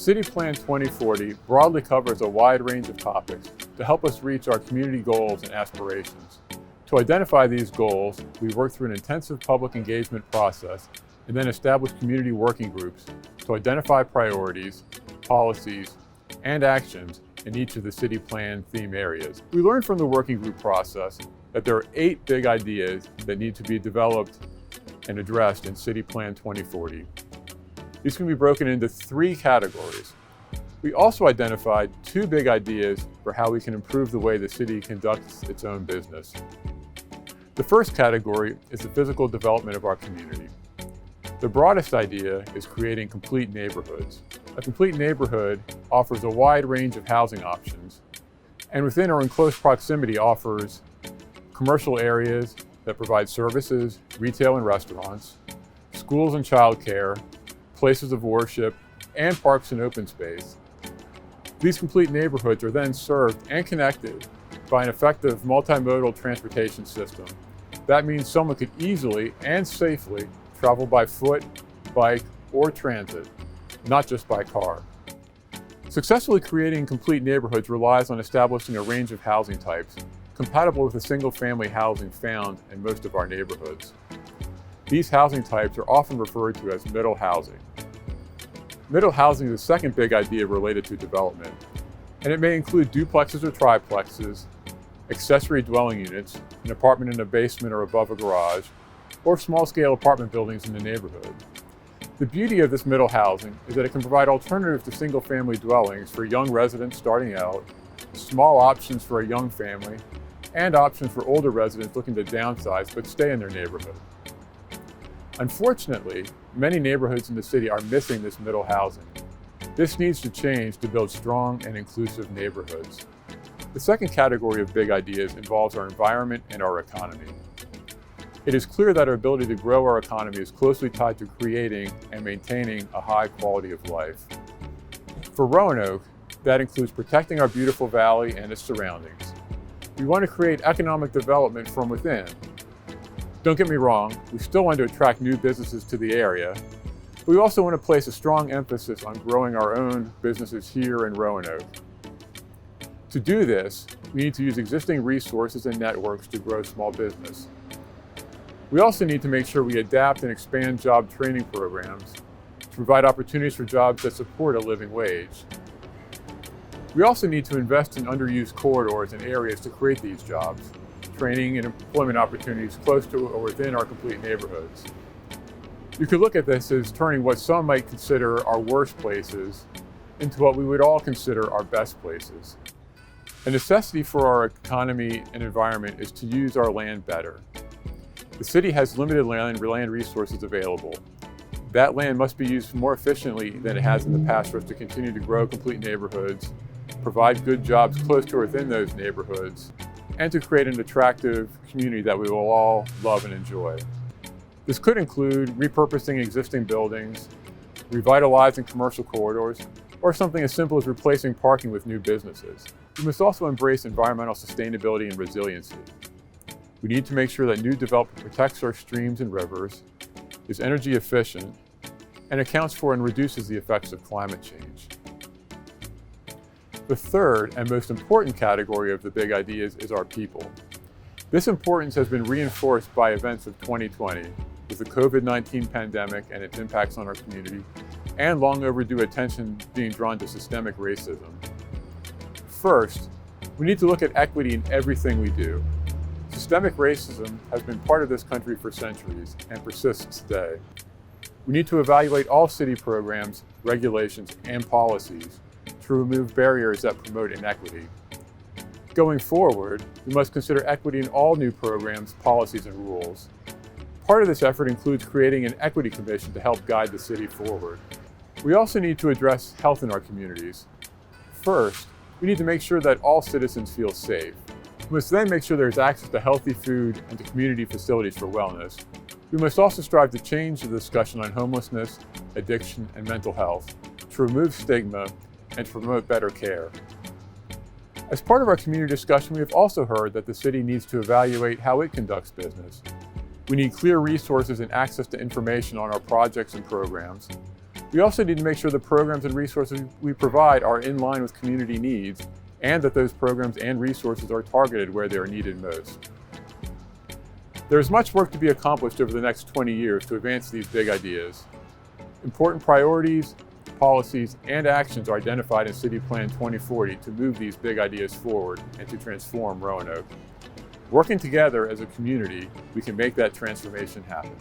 City Plan 2040 broadly covers a wide range of topics to help us reach our community goals and aspirations. To identify these goals, we work through an intensive public engagement process and then establish community working groups to identify priorities, policies, and actions in each of the city plan theme areas. We learned from the working group process that there are 8 big ideas that need to be developed and addressed in City Plan 2040. These can be broken into 3 categories. We also identified 2 big ideas for how we can improve the way the city conducts its own business. The first category is the physical development of our community. The broadest idea is creating complete neighborhoods. A complete neighborhood offers a wide range of housing options, and within or in close proximity offers commercial areas that provide services, retail and restaurants, schools and childcare, places of worship, and parks and open space. These complete neighborhoods are then served and connected by an effective multimodal transportation system. That means someone could easily and safely travel by foot, bike, or transit, not just by car. Successfully creating complete neighborhoods relies on establishing a range of housing types compatible with the single-family housing found in most of our neighborhoods. These housing types are often referred to as middle housing. Middle housing is the second big idea related to development, and it may include duplexes or triplexes, accessory dwelling units, an apartment in a basement or above a garage, or small-scale apartment buildings in the neighborhood. The beauty of this middle housing is that it can provide alternatives to single-family dwellings for young residents starting out, small options for a young family, and options for older residents looking to downsize but stay in their neighborhood. Unfortunately, many neighborhoods in the city are missing this middle housing. This needs to change to build strong and inclusive neighborhoods. The second category of big ideas involves our environment and our economy. It is clear that our ability to grow our economy is closely tied to creating and maintaining a high quality of life. For Roanoke, that includes protecting our beautiful valley and its surroundings. We want to create economic development from within. Don't get me wrong, we still want to attract new businesses to the area, but we also want to place a strong emphasis on growing our own businesses here in Roanoke. To do this, we need to use existing resources and networks to grow small business. We also need to make sure we adapt and expand job training programs to provide opportunities for jobs that support a living wage. We also need to invest in underused corridors and areas to create these jobs, training and employment opportunities close to or within our complete neighborhoods. You could look at this as turning what some might consider our worst places into what we would all consider our best places. A necessity for our economy and environment is to use our land better. The city has limited land resources available. That land must be used more efficiently than it has in the past for us to continue to grow complete neighborhoods, provide good jobs close to or within those neighborhoods, and to create an attractive community that we will all love and enjoy. This could include repurposing existing buildings, revitalizing commercial corridors, or something as simple as replacing parking with new businesses. We must also embrace environmental sustainability and resiliency. We need to make sure that new development protects our streams and rivers, is energy efficient, and accounts for and reduces the effects of climate change. The third and most important category of the big ideas is our people. This importance has been reinforced by events of 2020, with the COVID-19 pandemic and its impacts on our community, and long overdue attention being drawn to systemic racism. First, we need to look at equity in everything we do. Systemic racism has been part of this country for centuries and persists today. We need to evaluate all city programs, regulations, and policies to remove barriers that promote inequity. Going forward, we must consider equity in all new programs, policies, and rules. Part of this effort includes creating an equity commission to help guide the city forward. We also need to address health in our communities. First, we need to make sure that all citizens feel safe. We must then make sure there is access to healthy food and to community facilities for wellness. We must also strive to change the discussion on homelessness, addiction, and mental health, to remove stigma, and to promote better care. As part of our community discussion, we have also heard that the city needs to evaluate how it conducts business. We need clear resources and access to information on our projects and programs. We also need to make sure the programs and resources we provide are in line with community needs, and that those programs and resources are targeted where they are needed most. There is much work to be accomplished over the next 20 years to advance these big ideas. Important priorities, policies, and actions are identified in City Plan 2040 to move these big ideas forward and to transform Roanoke. Working together as a community, we can make that transformation happen.